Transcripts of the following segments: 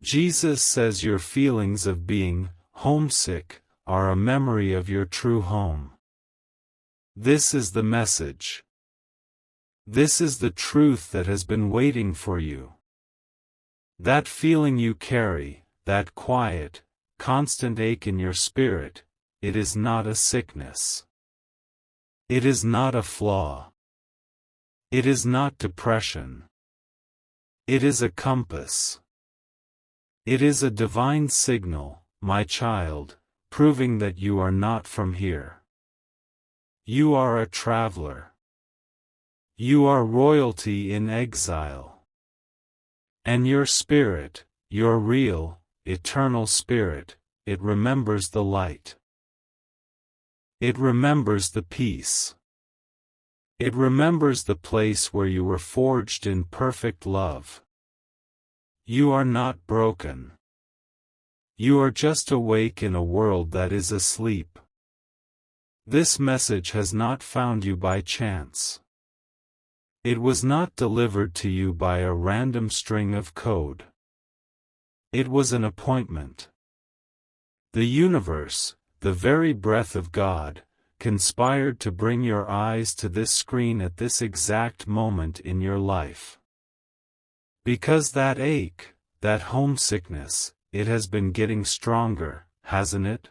Jesus says your feelings of being homesick are a memory of your true home. This is the message. This is the truth that has been waiting for you. That feeling you carry, that quiet, constant ache in your spirit, it is not a sickness. It is not a flaw. It is not depression. It is a compass. It is a divine signal, my child, proving that you are not from here. You are a traveler. You are royalty in exile. And your spirit, your real, eternal spirit, it remembers the light. It remembers the peace. It remembers the place where you were forged in perfect love. You are not broken. You are just awake in a world that is asleep. This message has not found you by chance. It was not delivered to you by a random string of code. It was an appointment. The universe, the very breath of God, conspired to bring your eyes to this screen at this exact moment in your life. Because that ache, that homesickness, it has been getting stronger, hasn't it?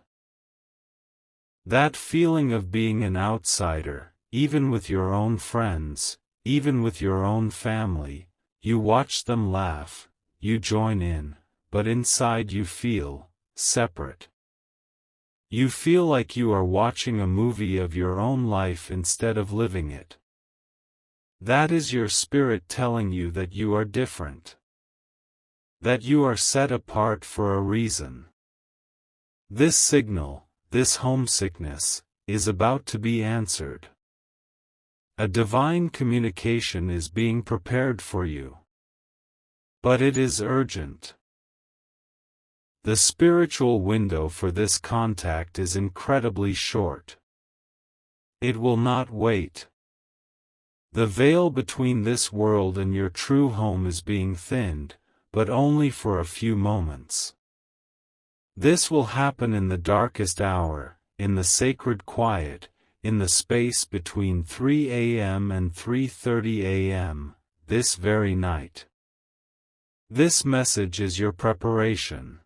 That feeling of being an outsider, even with your own friends, even with your own family, you watch them laugh, you join in, but inside you feel separate. You feel like you are watching a movie of your own life instead of living it. That is your spirit telling you that you are different. That you are set apart for a reason. This signal, this homesickness, is about to be answered. A divine communication is being prepared for you. But it is urgent. The spiritual window for this contact is incredibly short. It will not wait. The veil between this world and your true home is being thinned, but only for a few moments. This will happen in the darkest hour, in the sacred quiet, in the space between 3 a.m. and 3:30 a.m., this very night. This message is your preparation.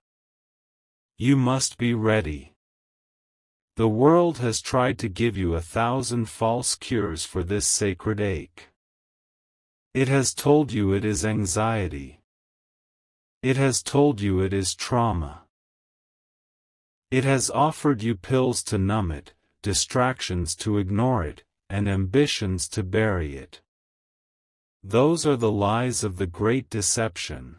You must be ready. The world has tried to give you 1,000 false cures for this sacred ache. It has told you it is anxiety. It has told you it is trauma. It has offered you pills to numb it, distractions to ignore it, and ambitions to bury it. Those are the lies of the great deception.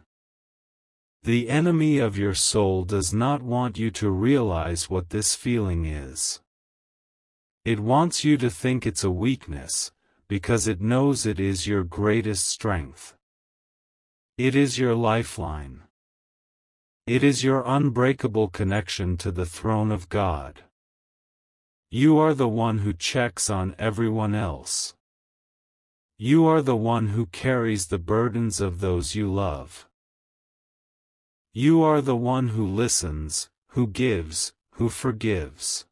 The enemy of your soul does not want you to realize what this feeling is. It wants you to think it's a weakness, because it knows it is your greatest strength. It is your lifeline. It is your unbreakable connection to the throne of God. You are the one who checks on everyone else. You are the one who carries the burdens of those you love. You are the one who listens, who gives, who forgives.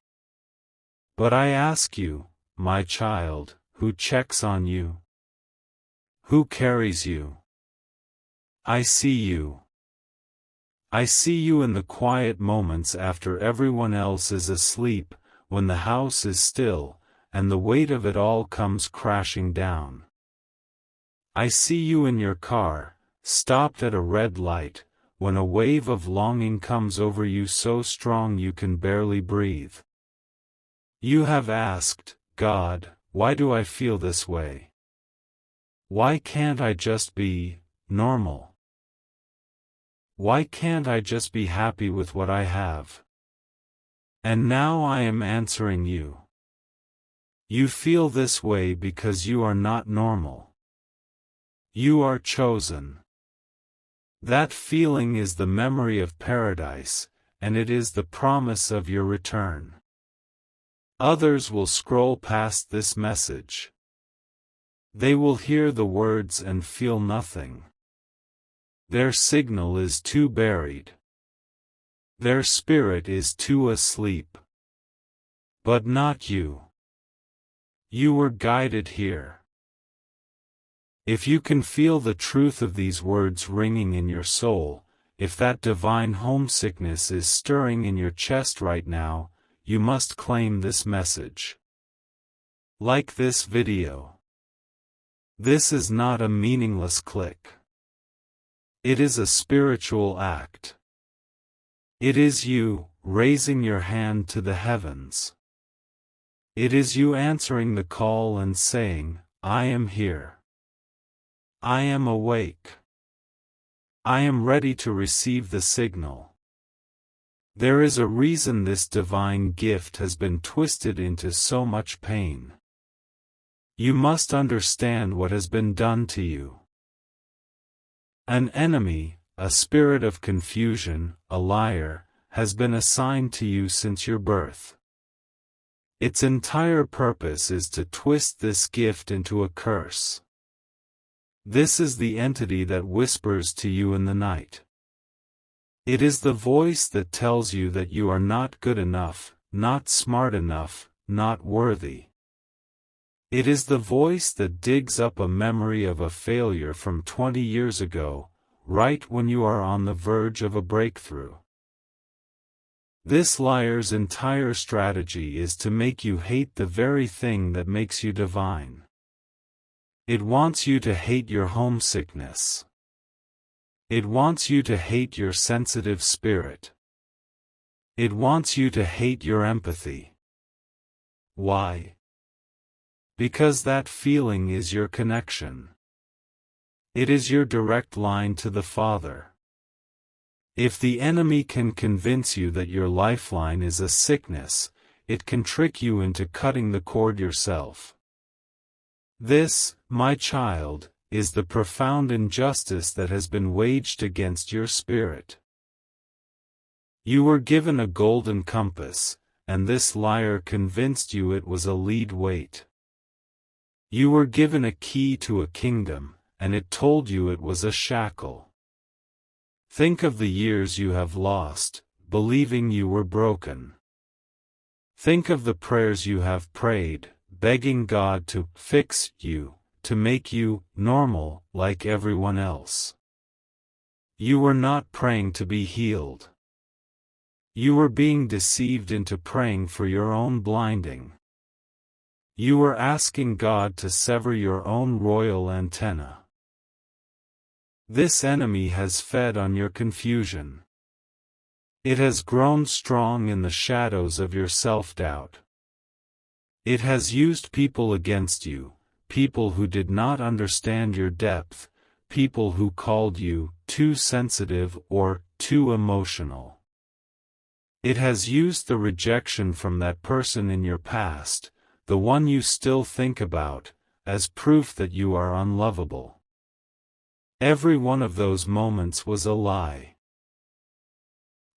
But I ask you, my child, who checks on you? Who carries you? I see you. I see you in the quiet moments after everyone else is asleep, when the house is still, and the weight of it all comes crashing down. I see you in your car, stopped at a red light, when a wave of longing comes over you so strong you can barely breathe. You have asked, God, why do I feel this way? Why can't I just be normal? Why can't I just be happy with what I have? And now I am answering you. You feel this way because you are not normal. You are chosen. That feeling is the memory of paradise, and it is the promise of your return. Others will scroll past this message. They will hear the words and feel nothing. Their signal is too buried. Their spirit is too asleep. But not you. You were guided here. If you can feel the truth of these words ringing in your soul, if that divine homesickness is stirring in your chest right now, you must claim this message. Like this video. This is not a meaningless click. It is a spiritual act. It is you, raising your hand to the heavens. It is you answering the call and saying, I am here. I am awake. I am ready to receive the signal. There is a reason this divine gift has been twisted into so much pain. You must understand what has been done to you. An enemy, a spirit of confusion, a liar, has been assigned to you since your birth. Its entire purpose is to twist this gift into a curse. This is the entity that whispers to you in the night. It is the voice that tells you that you are not good enough, not smart enough, not worthy. It is the voice that digs up a memory of a failure from 20 years ago, right when you are on the verge of a breakthrough. This liar's entire strategy is to make you hate the very thing that makes you divine. It wants you to hate your homesickness. It wants you to hate your sensitive spirit. It wants you to hate your empathy. Why? Because that feeling is your connection. It is your direct line to the Father. If the enemy can convince you that your lifeline is a sickness, it can trick you into cutting the cord yourself. This, my child, is the profound injustice that has been waged against your spirit. You were given a golden compass, and this liar convinced you it was a lead weight. You were given a key to a kingdom, and it told you it was a shackle. Think of the years you have lost, believing you were broken. Think of the prayers you have prayed, begging God to fix you, to make you normal, like everyone else. You were not praying to be healed. You were being deceived into praying for your own blinding. You were asking God to sever your own royal antenna. This enemy has fed on your confusion. It has grown strong in the shadows of your self-doubt. It has used people against you, people who did not understand your depth, people who called you too sensitive or too emotional. It has used the rejection from that person in your past, the one you still think about, as proof that you are unlovable. Every one of those moments was a lie.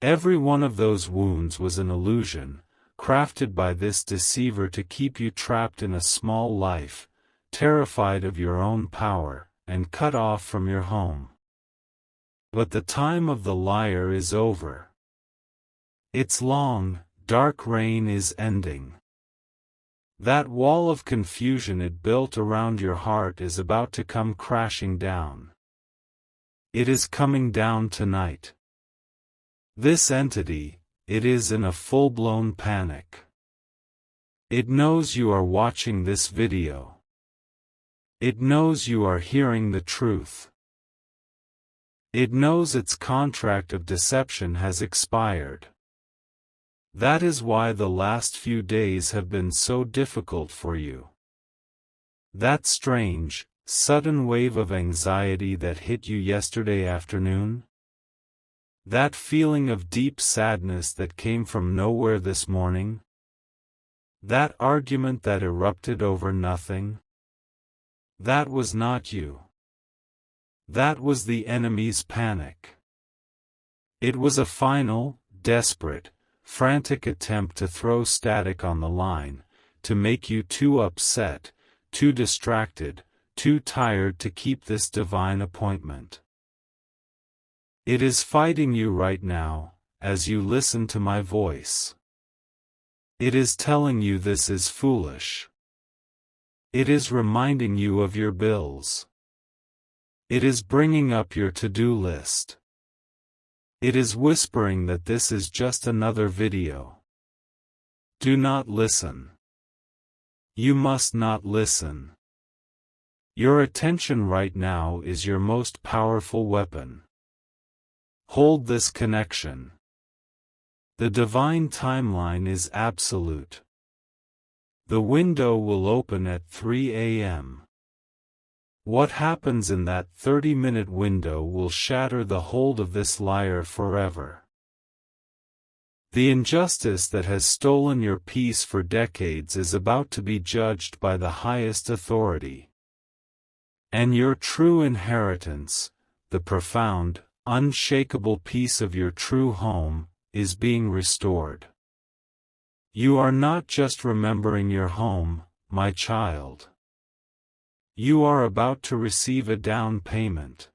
Every one of those wounds was an illusion, crafted by this deceiver to keep you trapped in a small life, terrified of your own power, and cut off from your home. But the time of the liar is over. Its long, dark reign is ending. That wall of confusion it built around your heart is about to come crashing down. It is coming down tonight. This entity, it is in a full-blown panic. It knows you are watching this video. It knows you are hearing the truth. It knows its contract of deception has expired. That is why the last few days have been so difficult for you. That strange, sudden wave of anxiety that hit you yesterday afternoon? That feeling of deep sadness that came from nowhere this morning? That argument that erupted over nothing? That was not you. That was the enemy's panic. It was a final, desperate, frantic attempt to throw static on the line, to make you too upset, too distracted, too tired to keep this divine appointment. It is fighting you right now, as you listen to my voice. It is telling you this is foolish. It is reminding you of your bills. It is bringing up your to-do list. It is whispering that this is just another video. Do not listen. You must not listen. Your attention right now is your most powerful weapon. Hold this connection. The divine timeline is absolute. The window will open at 3 a.m. What happens in that 30-minute window will shatter the hold of this liar forever. The injustice that has stolen your peace for decades is about to be judged by the highest authority. And your true inheritance, the profound, unshakable peace of your true home, is being restored. You are not just remembering your home, my child. You are about to receive a down payment.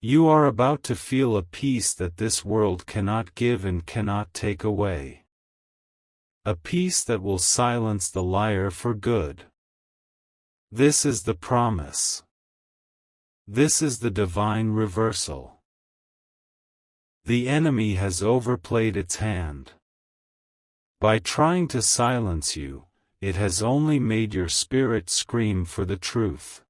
You are about to feel a peace that this world cannot give and cannot take away. A peace that will silence the liar for good. This is the promise. This is the divine reversal. The enemy has overplayed its hand. By trying to silence you, it has only made your spirit scream for the truth.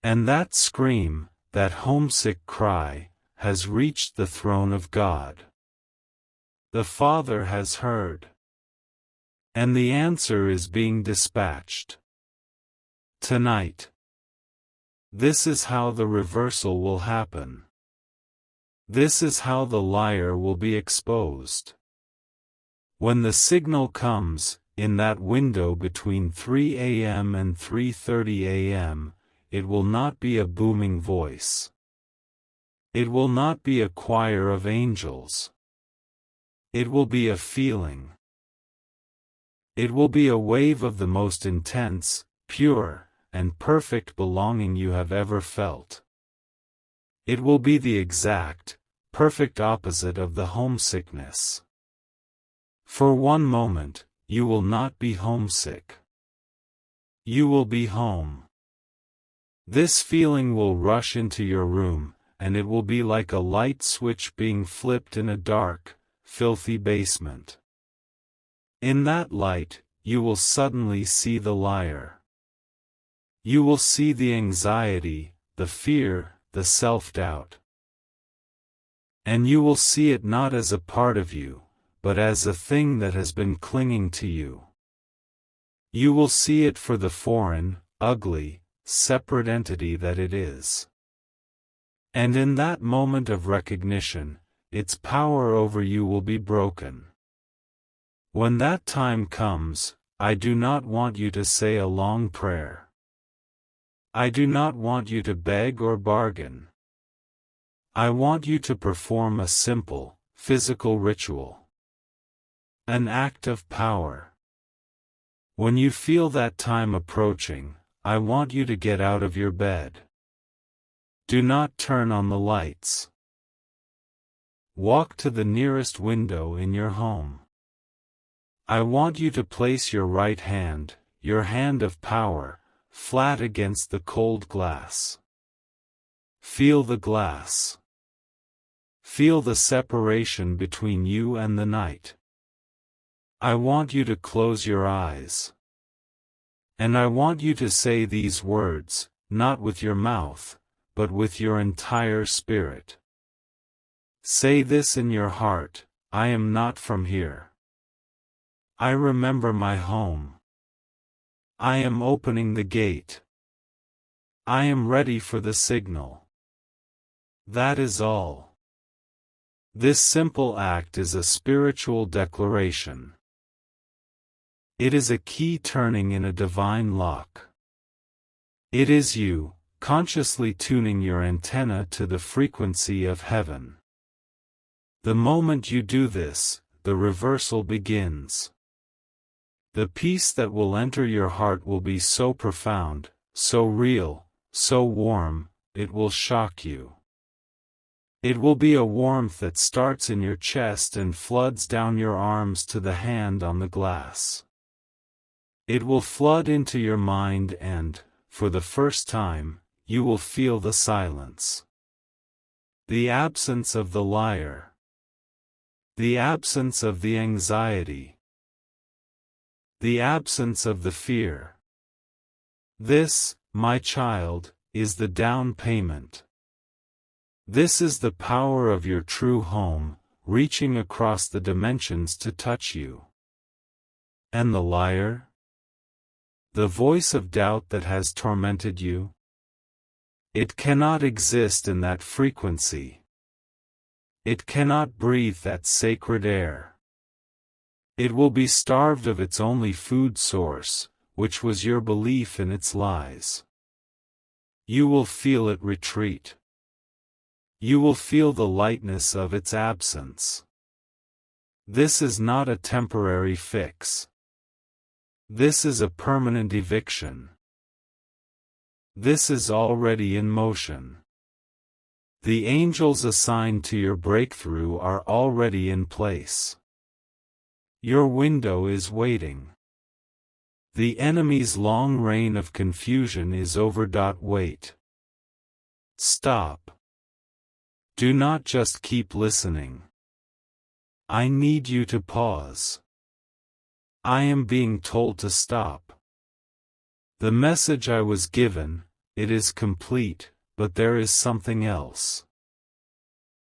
And that scream, that homesick cry, has reached the throne of God. The Father has heard. And the answer is being dispatched. Tonight. This is how the reversal will happen. This is how the liar will be exposed. When the signal comes, in that window between 3 a.m. and 3:30 a.m., it will not be a booming voice. It will not be a choir of angels. It will be a feeling. It will be a wave of the most intense, pure, and perfect belonging you have ever felt. It will be the exact, perfect opposite of the homesickness. For one moment, you will not be homesick. You will be home. This feeling will rush into your room, and it will be like a light switch being flipped in a dark, filthy basement. In that light, you will suddenly see the liar. You will see the anxiety, the fear, the self-doubt. And you will see it not as a part of you, but as a thing that has been clinging to you. You will see it for the foreign, ugly, separate entity that it is. And in that moment of recognition, its power over you will be broken. When that time comes, I do not want you to say a long prayer. I do not want you to beg or bargain. I want you to perform a simple, physical ritual. An act of power. When you feel that time approaching, I want you to get out of your bed. Do not turn on the lights. Walk to the nearest window in your home. I want you to place your right hand, your hand of power, flat against the cold glass. Feel the glass. Feel the separation between you and the night. I want you to close your eyes. And I want you to say these words, not with your mouth, but with your entire spirit. Say this in your heart, I am not from here. I remember my home. I am opening the gate. I am ready for the signal. That is all. This simple act is a spiritual declaration. It is a key turning in a divine lock. It is you, consciously tuning your antenna to the frequency of heaven. The moment you do this, the reversal begins. The peace that will enter your heart will be so profound, so real, so warm, it will shock you. It will be a warmth that starts in your chest and floods down your arms to the hand on the glass. It will flood into your mind and, for the first time, you will feel the silence. The absence of the liar. The absence of the anxiety. The absence of the fear. This, my child, is the down payment. This is the power of your true home, reaching across the dimensions to touch you. And the liar? The voice of doubt that has tormented you? It cannot exist in that frequency. It cannot breathe that sacred air. It will be starved of its only food source, which was your belief in its lies. You will feel it retreat. You will feel the lightness of its absence. This is not a temporary fix. This is a permanent eviction. This is already in motion. The angels assigned to your breakthrough are already in place. Your window is waiting. The enemy's long reign of confusion is over. Wait. Stop. Do not just keep listening. I need you to pause. I am being told to stop. The message I was given, it is complete, but there is something else.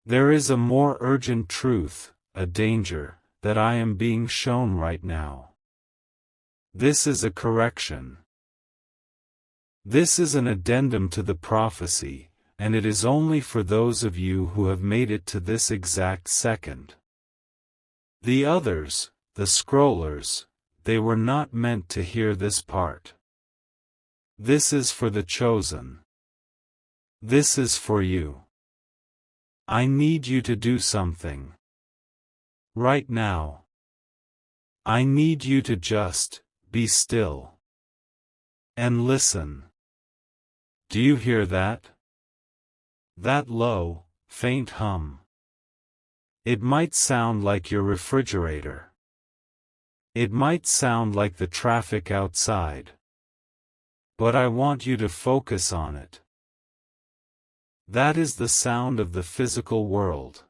There is a more urgent truth, a danger, that I am being shown right now. This is a correction. This is an addendum to the prophecy, and it is only for those of you who have made it to this exact second. The others, the scrollers, they were not meant to hear this part. This is for the chosen. This is for you. I need you to do something. Right now. I need you to just be still. And listen. Do you hear that? That low, faint hum. It might sound like your refrigerator. It might sound like the traffic outside. But I want you to focus on it. That is the sound of the physical world.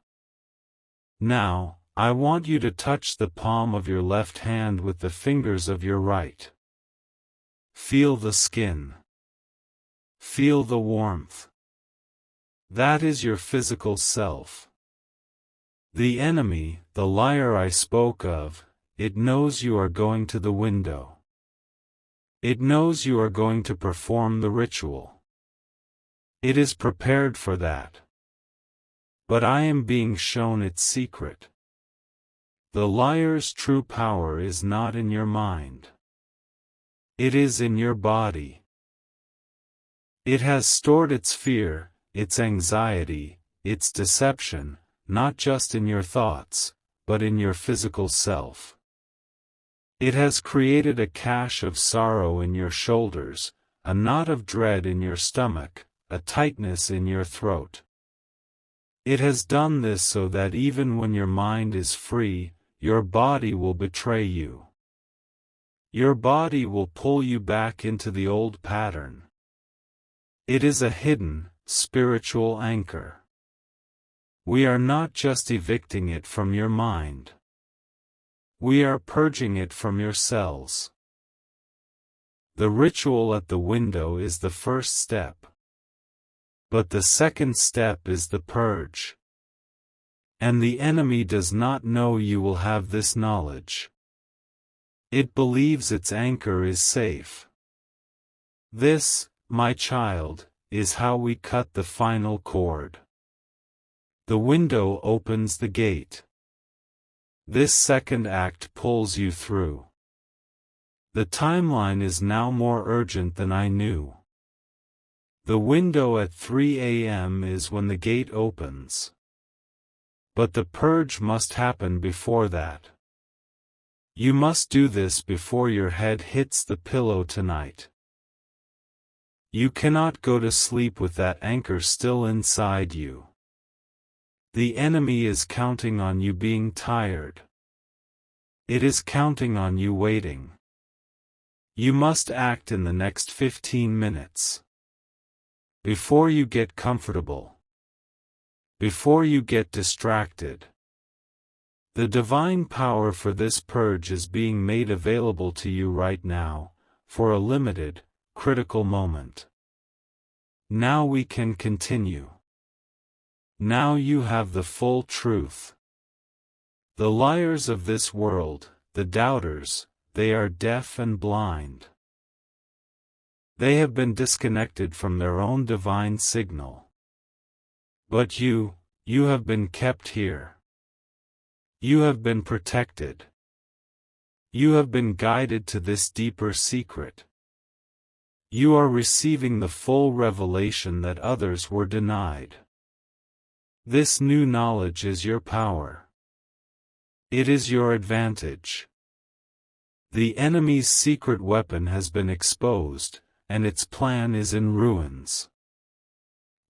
Now, I want you to touch the palm of your left hand with the fingers of your right. Feel the skin. Feel the warmth. That is your physical self. The enemy, the liar I spoke of, it knows you are going to the window. It knows you are going to perform the ritual. It is prepared for that. But I am being shown its secret. The liar's true power is not in your mind. It is in your body. It has stored its fear, its anxiety, its deception, not just in your thoughts, but in your physical self. It has created a cache of sorrow in your shoulders, a knot of dread in your stomach, a tightness in your throat. It has done this so that even when your mind is free, your body will betray you. Your body will pull you back into the old pattern. It is a hidden, spiritual anchor. We are not just evicting it from your mind. We are purging it from your cells. The ritual at the window is the first step. But the second step is the purge. And the enemy does not know you will have this knowledge. It believes its anchor is safe. This, my child, is how we cut the final cord. The window opens the gate. This second act pulls you through. The timeline is now more urgent than I knew. The window at 3 a.m. is when the gate opens. But the purge must happen before that. You must do this before your head hits the pillow tonight. You cannot go to sleep with that anchor still inside you. The enemy is counting on you being tired. It is counting on you waiting. You must act in the next 15 minutes. Before you get comfortable. Before you get distracted. The divine power for this purge is being made available to you right now, for a limited, critical moment. Now we can continue. Now you have the full truth. The liars of this world, the doubters, they are deaf and blind. They have been disconnected from their own divine signal. But you have been kept here. You have been protected. You have been guided to this deeper secret. You are receiving the full revelation that others were denied. This new knowledge is your power. It is your advantage. The enemy's secret weapon has been exposed, and its plan is in ruins.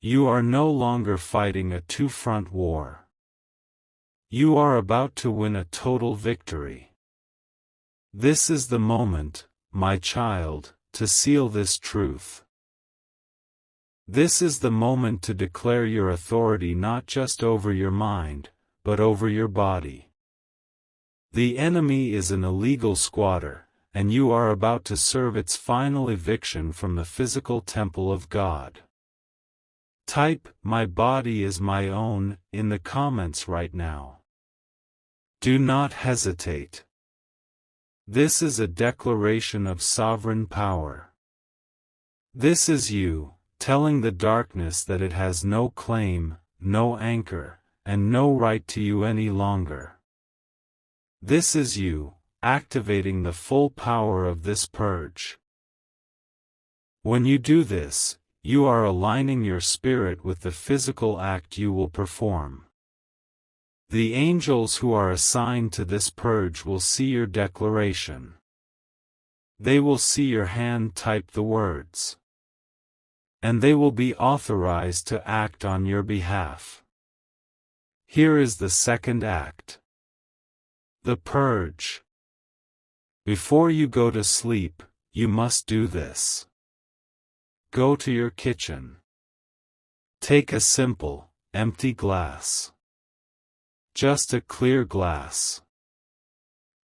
You are no longer fighting a two-front war. You are about to win a total victory. This is the moment, my child, to seal this truth. This is the moment to declare your authority not just over your mind, but over your body. The enemy is an illegal squatter, and you are about to serve its final eviction from the physical temple of God. Type, "My body is my own," in the comments right now. Do not hesitate. This is a declaration of sovereign power. This is you, telling the darkness that it has no claim, no anchor, and no right to you any longer. This is you, activating the full power of this purge. When you do this, you are aligning your spirit with the physical act you will perform. The angels who are assigned to this purge will see your declaration. They will see your hand type the words. And they will be authorized to act on your behalf. Here is the second act. The purge. Before you go to sleep, you must do this. Go to your kitchen. Take a simple, empty glass. Just a clear glass.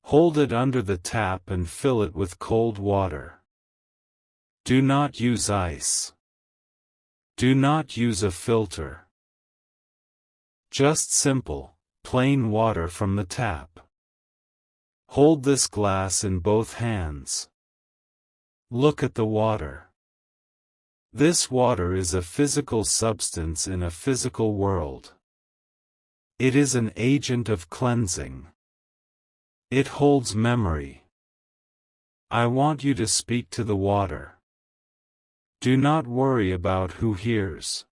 Hold it under the tap and fill it with cold water. Do not use ice. Do not use a filter. Just simple, plain water from the tap. Hold this glass in both hands. Look at the water. This water is a physical substance in a physical world. It is an agent of cleansing. It holds memory. I want you to speak to the water. Do not worry about who hears.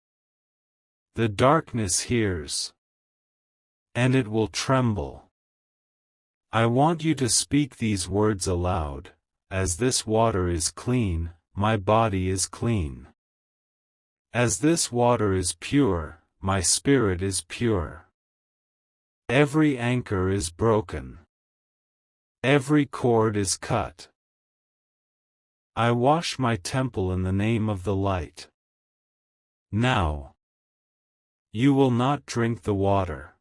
The darkness hears. And it will tremble. I want you to speak these words aloud, as this water is clean, my body is clean. As this water is pure, my spirit is pure. Every anchor is broken. Every cord is cut. I wash my temple in the name of the light. Now, you will not drink the water.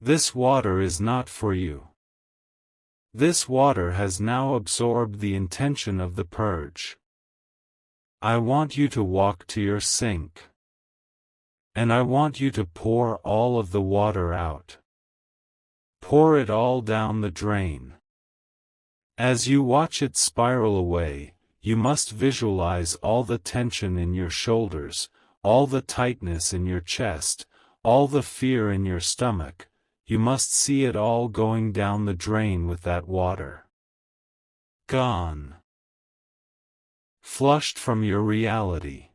This water is not for you. This water has now absorbed the intention of the purge. I want you to walk to your sink. And I want you to pour all of the water out. Pour it all down the drain. As you watch it spiral away, you must visualize all the tension in your shoulders, all the tightness in your chest, all the fear in your stomach. You must see it all going down the drain with that water. Gone. Flushed from your reality.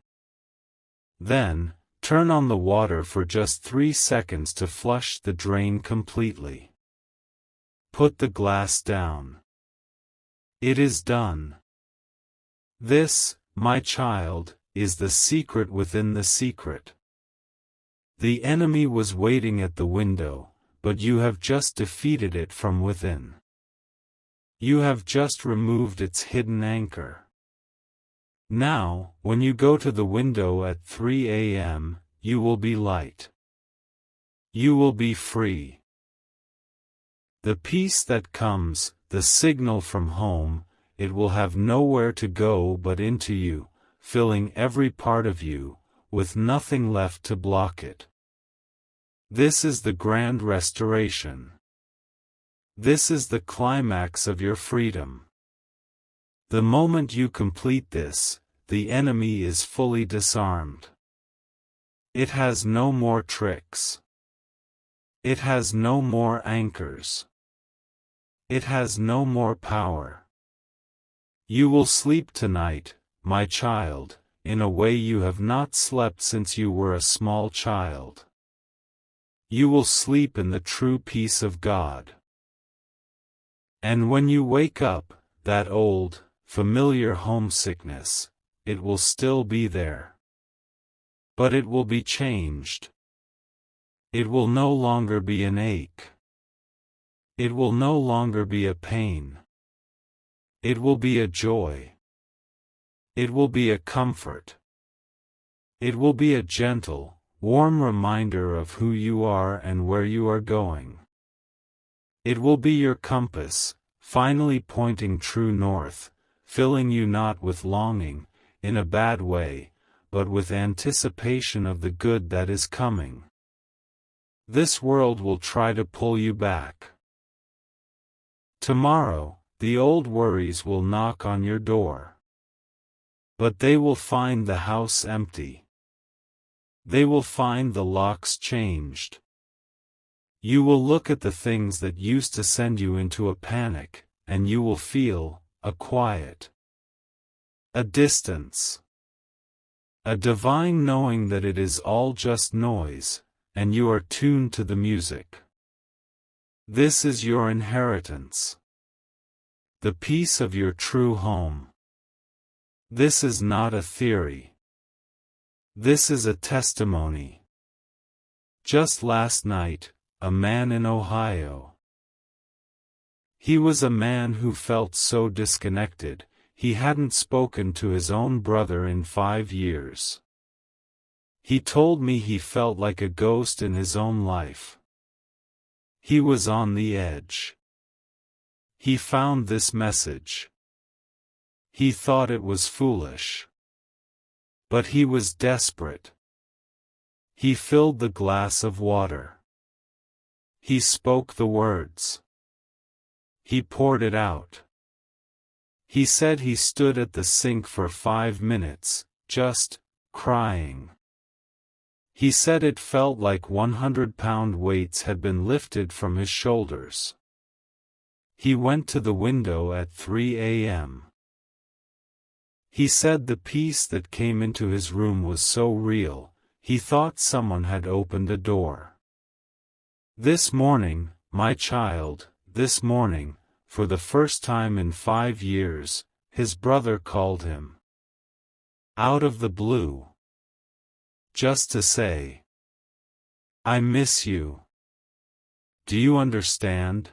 Then, turn on the water for just 3 seconds to flush the drain completely. Put the glass down. It is done. This, my child, is the secret within the secret. The enemy was waiting at the window, but you have just defeated it from within. You have just removed its hidden anchor. Now, when you go to the window at 3 a.m., you will be light. You will be free. The peace that comes, the signal from home, it will have nowhere to go but into you, filling every part of you, with nothing left to block it. This is the grand restoration. This is the climax of your freedom. The moment you complete this, the enemy is fully disarmed. It has no more tricks. It has no more anchors. It has no more power. You will sleep tonight, my child, in a way you have not slept since you were a small child. You will sleep in the true peace of God. And when you wake up, that old, familiar homesickness, it will still be there. But it will be changed. It will no longer be an ache. It will no longer be a pain. It will be a joy. It will be a comfort. It will be a gentle, warm reminder of who you are and where you are going. It will be your compass, finally pointing true north, filling you not with longing, in a bad way, but with anticipation of the good that is coming. This world will try to pull you back. Tomorrow, the old worries will knock on your door. But they will find the house empty. They will find the locks changed. You will look at the things that used to send you into a panic, and you will feel a quiet, a distance, a divine knowing that it is all just noise, and you are tuned to the music. This is your inheritance. The peace of your true home. This is not a theory. This is a testimony. Just last night, a man in Ohio. He was a man who felt so disconnected, he hadn't spoken to his own brother in 5 years. He told me he felt like a ghost in his own life. He was on the edge. He found this message. He thought it was foolish. But he was desperate. He filled the glass of water. He spoke the words. He poured it out. He said he stood at the sink for 5 minutes, just crying. He said it felt like 100-pound weights had been lifted from his shoulders. He went to the window at 3 a.m. He said the peace that came into his room was so real, he thought someone had opened a door. This morning, my child, this morning, for the first time in 5 years, his brother called him. Out of the blue. Just to say, I miss you. Do you understand?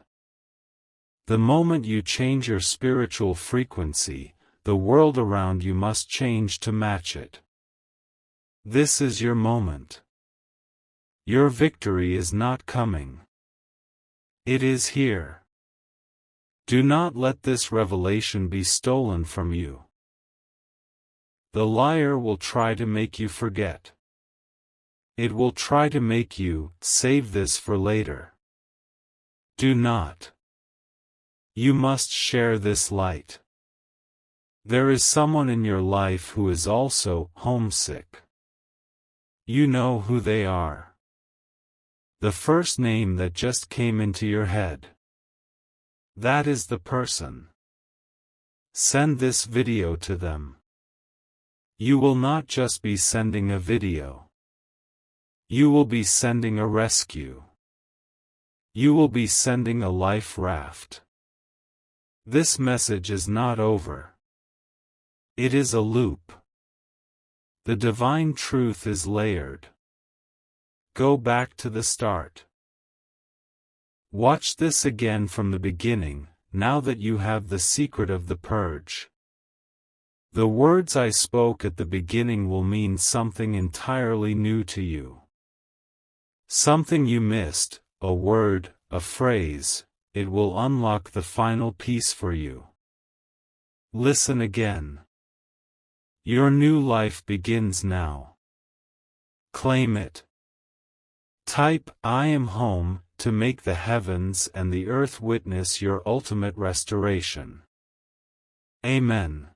The moment you change your spiritual frequency, the world around you must change to match it. This is your moment. Your victory is not coming. It is here. Do not let this revelation be stolen from you. The liar will try to make you forget. It will try to make you save this for later. Do not. You must share this light. There is someone in your life who is also homesick. You know who they are. The first name that just came into your head. That is the person. Send this video to them. You will not just be sending a video. You will be sending a rescue. You will be sending a life raft. This message is not over. It is a loop. The divine truth is layered. go back to the start. Watch this again from the beginning, now that you have the secret of the purge. The words I spoke at the beginning will mean something entirely new to you. Something you missed, a word, a phrase, it will unlock the final piece for you. Listen again. Your new life begins now. Claim it. Type, "I am home," to make the heavens and the earth witness your ultimate restoration. Amen.